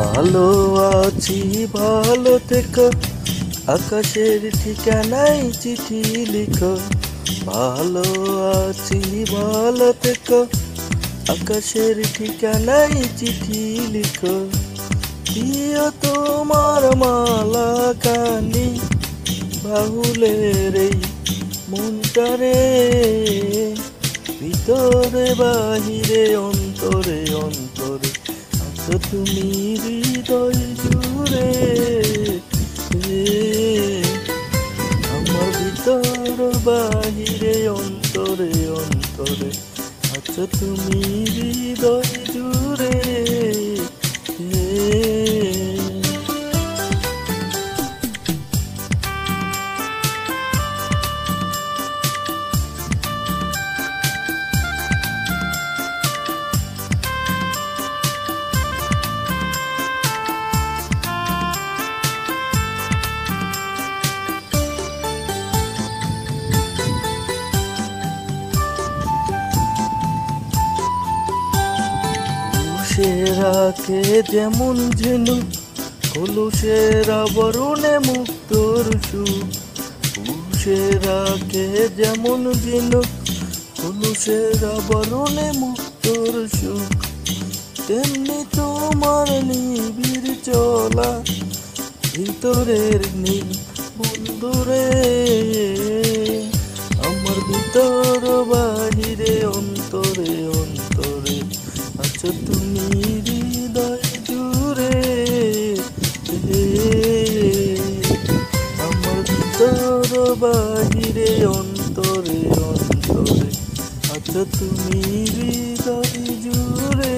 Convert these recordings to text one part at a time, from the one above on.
ভালো আছি ভালো থেকো, আকাশের ঠিকানায় চিঠি লিখো। ভালো আছি ভালো থেকো, আকাশের ঠিকানায় চিঠি লিখো। দিও তোমার মালা কানি বাহুলের এই মনটারে, ভিতরে বাহিরে অন্তরে অন্তরে আছো তুমি হৃদয় জুড়ে। আমার ভিতর বাহিরে অন্তরে অন্তরে আছো তুমি হৃদয় জুড়ে। রাখে যেমন ঝিনুক কলুষের আবরণে মুক্তর সুখ। পুষে রাখে যেমন ঝিনুক কলুষের আবরণে মুক্তর সুখ। তেমনি তোমার নিবিড় চলা ভিতরের নীল বন্ধুরে, আমার ভিতর বাহিরে অন্তরে অন্তরে আছো তুমি হৃদয় জুড়ে। আমার ভিতর বাহিরে অন্তরে অন্তরে আছো তুমি হৃদয় জুড়ে।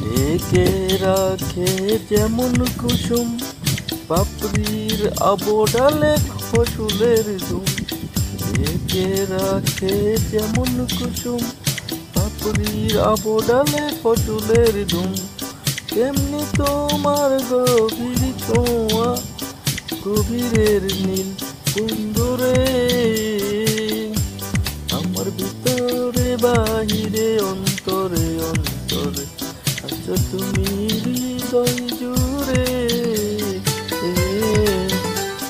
ঢেকে রাখে যেমন কুসুম পাপড়ির আবডালে ফসলের ধুম। ঢেকে রাখে যেমন কুসুম পাপড়ির আবডালে ফসলের ধুম। তেমনি তোমার গভীর ছোঁয়া গভীরের নীল বন্ধুরে, আমার ভিতরে বাহিরে অন্তরে অন্তরে আছো তুমি হৃদয় জুড়ে।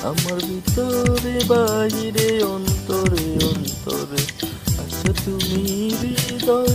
আমার ভিতরে বাহিরে অন্তরে অন্তরে আছো তুমি হৃদয়